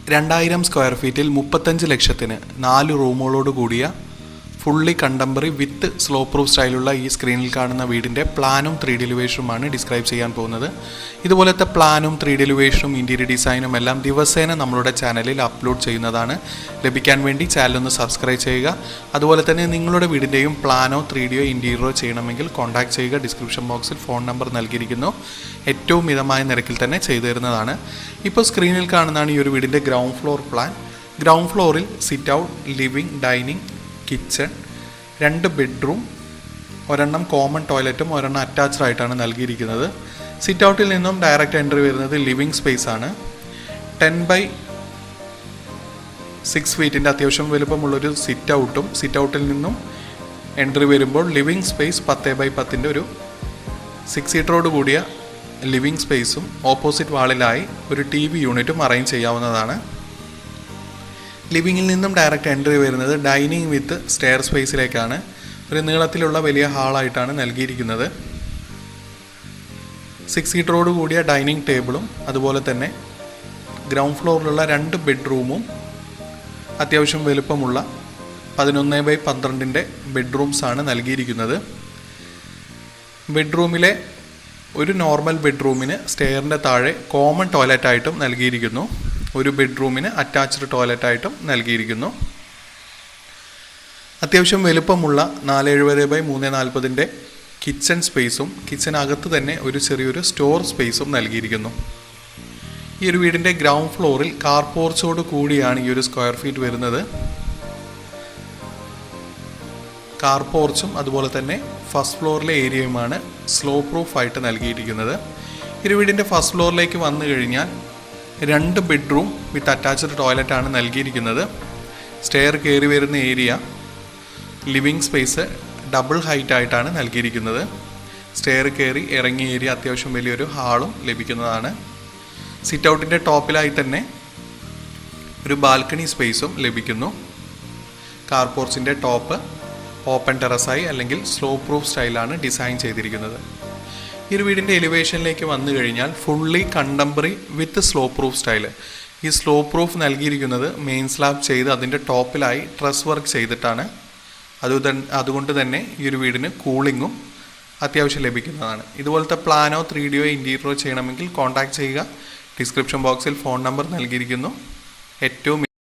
2000 square ഫീറ്റിൽ 35 ലക്ഷത്തിന് 4 റൂമുകളോട് കൂടിയ ഫുള്ളി കണ്ടംപററി വിത്ത് സ്ലോ പ്രൂഫ് സ്റ്റൈലുള്ള ഈ സ്ക്രീനിൽ കാണുന്ന വീടിൻ്റെ പ്ലാനും 3D എലിവേഷനുമാണ് ഡിസ്ക്രൈബ് ചെയ്യാൻ പോകുന്നത്. ഇതുപോലത്തെ പ്ലാനും 3D എലിവേഷനും ഇൻറ്റീരിയർ ഡിസൈനും എല്ലാം ദിവസേന നമ്മളുടെ ചാനലിൽ അപ്ലോഡ് ചെയ്യുന്നതാണ്. ലഭിക്കാൻ വേണ്ടി ചാനലൊന്ന് സബ്സ്ക്രൈബ് ചെയ്യുക. അതുപോലെ തന്നെ നിങ്ങളുടെ വീടിൻ്റെയും പ്ലാനോ 3Dയോ ഇൻറ്റീരിയറോ ചെയ്യണമെങ്കിൽ കോൺടാക്ട് ചെയ്യുക. ഡിസ്ക്രിപ്ഷൻ ബോക്സിൽ ഫോൺ നമ്പർ നൽകിയിരിക്കുന്നു. ഏറ്റവും മിതമായ നിരക്കിൽ തന്നെ ചെയ്തു തരുന്നതാണ്. ഇപ്പോൾ സ്ക്രീനിൽ കാണുന്നതാണ് ഈ ഒരു വീടിൻ്റെ ഗ്രൗണ്ട് ഫ്ലോർ പ്ലാൻ. ഗ്രൗണ്ട് ഫ്ലോറിൽ sit out, living, dining, kitchen, 2 bedroom, ഒരെണ്ണം കോമൺ ടോയ്ലറ്റും ഒരെണ്ണം അറ്റാച്ച്ഡ് ആയിട്ടാണ് നൽകിയിരിക്കുന്നത്. സിറ്റ് ഔട്ടിൽ നിന്നും ഡയറക്റ്റ് എൻട്രി വരുന്നത് ലിവിംഗ് സ്പേസ് ആണ്. 10x6 ഫീറ്റിൻ്റെ അത്യാവശ്യം വലുപ്പമുള്ളൊരു സിറ്റ് ഔട്ടും, സിറ്റ് ഔട്ടിൽ നിന്നും എൻട്രി വരുമ്പോൾ ലിവിംഗ് സ്പേസ് 10x10 ഒരു 6 സീറ്ററോട് കൂടിയ ലിവിംഗ് സ്പേസും ഓപ്പോസിറ്റ് വാളിലായി ഒരു TV യൂണിറ്റും അറേഞ്ച് ചെയ്യാവുന്നതാണ്. ലിവിങ്ങിൽ നിന്നും ഡയറക്റ്റ് എൻട്രി വരുന്നത് ഡൈനിങ് വിത്ത് സ്റ്റെയർ സ്പേസിലേക്കാണ്. ഒരു നീളത്തിലുള്ള വലിയ ഹാളായിട്ടാണ് നൽകിയിരിക്കുന്നത്. 6 സീറ്ററോട് കൂടിയ ഡൈനിങ് ടേബിളും അതുപോലെ തന്നെ ഗ്രൗണ്ട് ഫ്ലോറിലുള്ള 2 ബെഡ്റൂമും അത്യാവശ്യം വലുപ്പമുള്ള 11x12 ബെഡ്റൂംസാണ് നൽകിയിരിക്കുന്നത്. ബെഡ്റൂമിലെ ഒരു നോർമൽ ബെഡ്റൂമിന് സ്റ്റെയറിൻ്റെ താഴെ കോമൺ ടോയ്ലറ്റായിട്ടും നൽകിയിരിക്കുന്നു. ഒരു ബെഡ്റൂമിന് അറ്റാച്ച്ഡ് ടോയ്ലറ്റായിട്ടും നൽകിയിരിക്കുന്നു. അത്യാവശ്യം വലുപ്പമുള്ള 470x340 കിച്ചൺ സ്പേസും കിച്ചനകത്ത് തന്നെ ഒരു ചെറിയൊരു സ്റ്റോർ സ്പേസും നൽകിയിരിക്കുന്നു. ഈ ഒരു വീടിൻ്റെ ഗ്രൗണ്ട് ഫ്ലോറിൽ കാർ പോർച്ചോട് കൂടിയാണ് ഈ ഒരു സ്ക്വയർ ഫീറ്റ് വരുന്നത്. കാർ പോർച്ചും അതുപോലെ തന്നെ ഫസ്റ്റ് ഫ്ലോറിലെ ഏരിയയുമാണ് സ്ലോ പ്രൂഫ് ആയിട്ട് നൽകിയിരിക്കുന്നത്. ഈ ഒരു വീടിൻ്റെ ഫസ്റ്റ് ഫ്ലോറിലേക്ക് വന്നു കഴിഞ്ഞാൽ 2 ബെഡ്റൂം വിത്ത് അറ്റാച്ച്ഡ് ടോയ്ലറ്റാണ് നൽകിയിരിക്കുന്നത്. സ്റ്റെയർ കയറി വരുന്ന area living space double height ആയിട്ടാണ് നൽകിയിരിക്കുന്നത്. സ്റ്റെയർ കയറി ഇറങ്ങിയ ഏരിയ അത്യാവശ്യം വലിയൊരു ഹാളും ലഭിക്കുന്നതാണ്. സിറ്റ് ഔട്ടിൻ്റെ ടോപ്പിലായി തന്നെ ഒരു ബാൽക്കണി സ്പേസും ലഭിക്കുന്നു. കാർ പോർച്ചിൻ്റെ ടോപ്പ് ഓപ്പൺ ടെറസായി അല്ലെങ്കിൽ സ്ലോ പ്രൂഫ് സ്റ്റൈലാണ് ഡിസൈൻ ചെയ്തിരിക്കുന്നത്. ഈ ഒരു വീടിൻ്റെ എലിവേഷനിലേക്ക് വന്നു കഴിഞ്ഞാൽ ഫുള്ളി കണ്ടംപററി വിത്ത് സ്ലോ പ്രൂഫ് സ്റ്റൈല്. ഈ സ്ലോ പ്രൂഫ് നൽകിയിരിക്കുന്നത് മെയിൻ സ്ലാബ് ചെയ്ത് അതിൻ്റെ ടോപ്പിലായി ട്രസ് വർക്ക് ചെയ്തിട്ടാണ്. അതുകൊണ്ട് തന്നെ ഈ ഒരു വീടിന് കൂളിങ്ങും അത്യാവശ്യം ലഭിക്കുന്നതാണ്. ഇതുപോലത്തെ പ്ലാനോ 3Dയോ ഇൻറ്റീരിയറോ ചെയ്യണമെങ്കിൽ കോൺടാക്ട് ചെയ്യുക. ഡിസ്ക്രിപ്ഷൻ ബോക്സിൽ ഫോൺ നമ്പർ നൽകിയിരിക്കുന്നു. ഏറ്റവും